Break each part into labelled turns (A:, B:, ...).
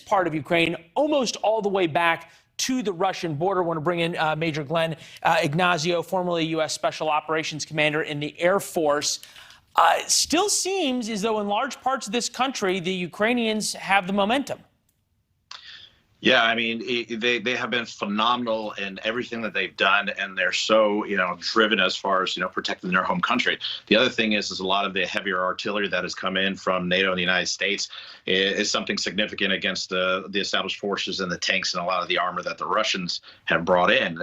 A: part of Ukraine, almost all the way back to the Russian border. I want to bring in Major Glenn Ignazio, formerly U.S. Special Operations Commander in the Air Force. Still seems as though in large parts of this country, the Ukrainians have the momentum.
B: Yeah, I mean, they have been phenomenal in everything that they've done, and they're so, driven as far as, protecting their home country. The other thing is a lot of the heavier artillery that has come in from NATO and the United States is something significant against the established forces and the tanks and a lot of the armor that the Russians have brought in.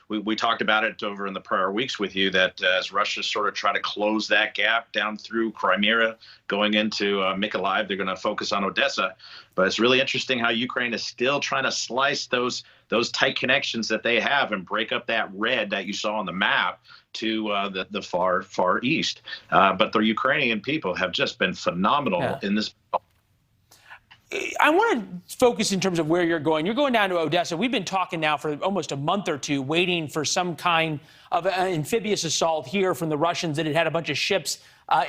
B: We talked about it over in the prior weeks with you that as Russia sort of try to close that gap down through Crimea, going into Mykolaiv, they're going to focus on Odessa. But it's really interesting how Ukraine is still trying to slice those tight connections that they have and break up that red that you saw on the map to the far east. But the Ukrainian people have just been phenomenal in this.
A: I want to focus in terms of where you're going. You're going down to Odessa. We've been talking now for almost a month or two, waiting for some kind of an amphibious assault here from the Russians that had a bunch of ships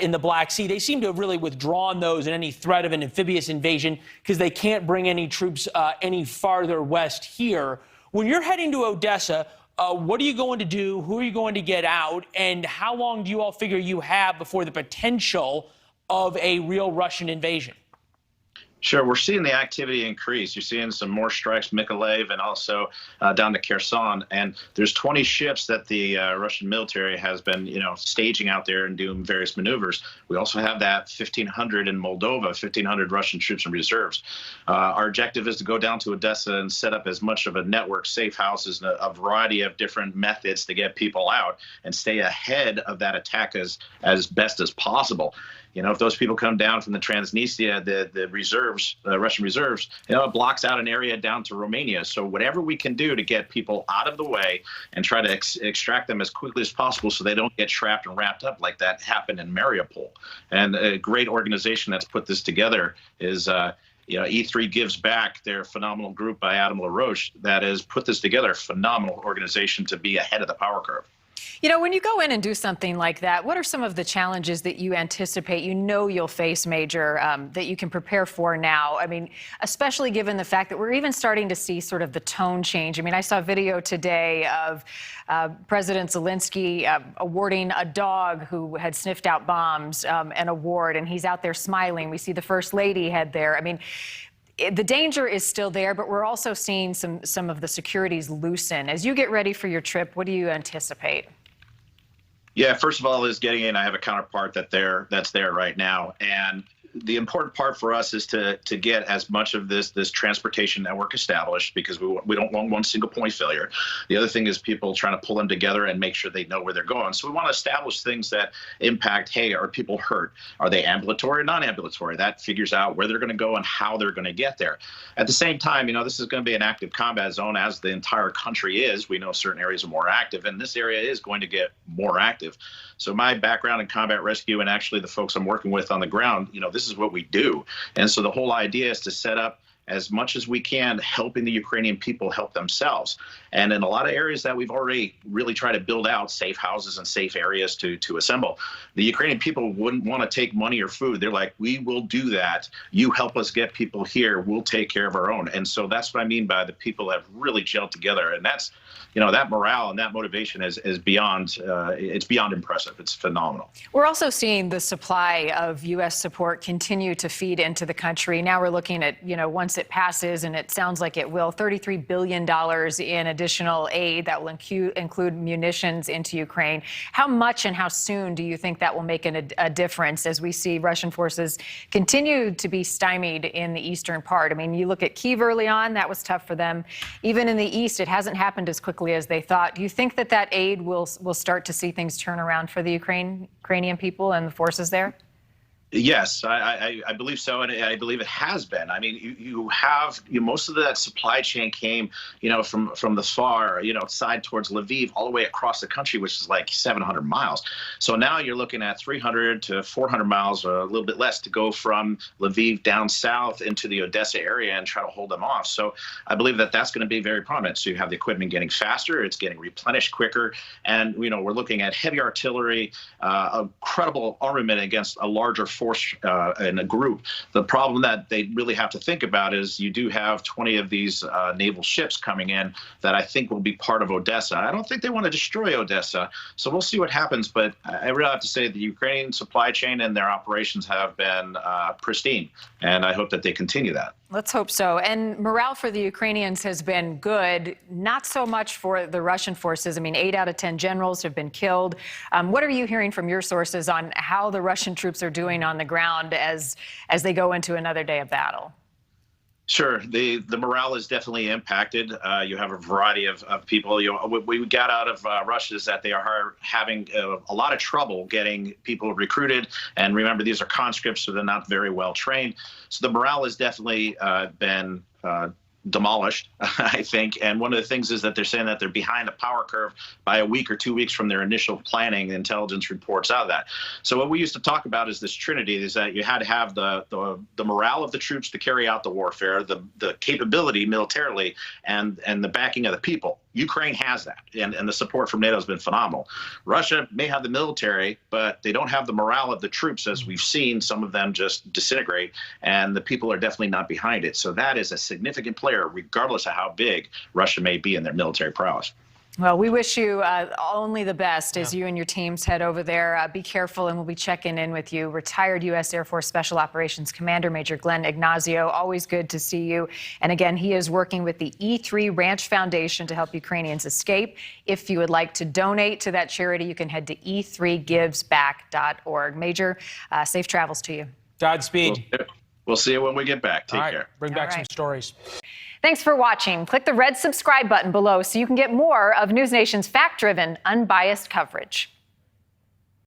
A: in the Black Sea. They seem to have really withdrawn those and any threat of an amphibious invasion because they can't bring any troops any farther west here. When you're heading to Odessa, what are you going to do? Who are you going to get out? And how long do you all figure you have before the potential of a real Russian invasion?
B: Sure, we're seeing the activity increase. You're seeing some more strikes, Mykolaiv, and also down to Kherson. And there's 20 ships that the Russian military has been, staging out there and doing various maneuvers. We also have that 1,500 in Moldova, 1,500 Russian troops and reserves. Our objective is to go down to Odessa and set up as much of a network, safe houses, and a variety of different methods to get people out and stay ahead of that attack as best as possible. If those people come down from the Transnistria, the reserves, Russian reserves, it blocks out an area down to Romania. So whatever we can do to get people out of the way and try to extract them as quickly as possible so they don't get trapped and wrapped up like that happened in Mariupol. And a great organization that's put this together is E3 Gives Back, their phenomenal group by Adam LaRoche that has put this together, a phenomenal organization to be ahead of the power curve.
C: When you go in and do something like that, what are some of the challenges that you anticipate you'll face, Major, that you can prepare for now? I mean, especially given the fact that we're even starting to see sort of the tone change. I mean, I saw a video today of President Zelensky awarding a dog who had sniffed out bombs an award, and he's out there smiling. We see the First Lady head there. I mean, the danger is still there, but we're also seeing some of the securities loosen. As you get ready for your trip, what do you anticipate?
B: Yeah, first of all, is getting in. I have a counterpart that's there right now, and the important part for us is to get as much of this transportation network established because we don't want one single point failure. The other thing is people trying to pull them together and make sure they know where they're going. So we want to establish things that impact, hey, are people hurt? Are they ambulatory or non-ambulatory? That figures out where they're going to go and how they're going to get there. At the same time, this is going to be an active combat zone as the entire country is. We know certain areas are more active, and this area is going to get more active. So my background in combat rescue and actually the folks I'm working with on the ground, this is what we do. And so the whole idea is to set up as much as we can, helping the Ukrainian people help themselves. And in a lot of areas that we've already really tried to build out safe houses and safe areas to assemble, the Ukrainian people wouldn't want to take money or food. They're like, we will do that. You help us get people here. We'll take care of our own. And so that's what I mean by the people have really gelled together. And that's, that morale and that motivation is beyond, it's beyond impressive. It's phenomenal.
C: We're also seeing the supply of U.S. support continue to feed into the country. Now we're looking at, once it passes, and it sounds like it will, $33 billion in additional aid that will include munitions into Ukraine. How much and how soon do you think that will make a difference as we see Russian forces continue to be stymied in the eastern part? I mean, you look at Kyiv early on, that was tough for them. Even in the east, it hasn't happened as quickly as they thought. Do you think that aid will start to see things turn around for the Ukrainian people and the forces there?
B: Yes, I believe so, and I believe it has been. I mean, you have most of that supply chain came, from the far, side towards Lviv, all the way across the country, which is like 700 miles. So now you're looking at 300 to 400 miles, or a little bit less, to go from Lviv down south into the Odessa area and try to hold them off. So I believe that that's going to be very prominent. So you have the equipment getting faster, it's getting replenished quicker, and we're looking at heavy artillery, a credible armament against a larger force and a group. The problem that they really have to think about is you do have 20 of these naval ships coming in that I think will be part of Odessa. I don't think they want to destroy Odessa, so we'll see what happens. But I really have to say the Ukrainian supply chain and their operations have been pristine, and I hope that they continue that.
C: Let's hope so. And morale for the Ukrainians has been good, not so much for the Russian forces. I mean, 8 out of 10 generals have been killed. What are you hearing from your sources on how the Russian troops are doing on the ground as they go into another day of battle?
B: Sure. The morale is definitely impacted. You have a variety of people. What we got out of Russia is that they are having a lot of trouble getting people recruited. And remember, these are conscripts, so they're not very well trained. So the morale has definitely been demolished, I think. And one of the things is that they're saying that they're behind the power curve by a week or 2 weeks from their initial planning. The intelligence reports out of that. So what we used to talk about is this trinity, is that you had to have the morale of the troops to carry out the warfare, the capability militarily, and the backing of the people. Ukraine has that, and the support from NATO has been phenomenal. Russia may have the military, but they don't have the morale of the troops, as we've seen some of them just disintegrate, and the people are definitely not behind it. So that is a significant player, regardless of how big Russia may be in their military prowess.
C: Well, we wish you only the best as you and your teams head over there. Be careful, and we'll be checking in with you. Retired U.S. Air Force Special Operations Commander Major Glenn Ignazio, always good to see you. And again, he is working with the E3 Ranch Foundation to help Ukrainians escape. If you would like to donate to that charity, you can head to e3givesback.org. Major, safe travels to you.
A: Godspeed.
B: We'll see you when we get back. Take care.
A: Bring back some stories.
C: Thanks for watching. Click the red subscribe button below so you can get more of NewsNation's fact-driven, unbiased coverage.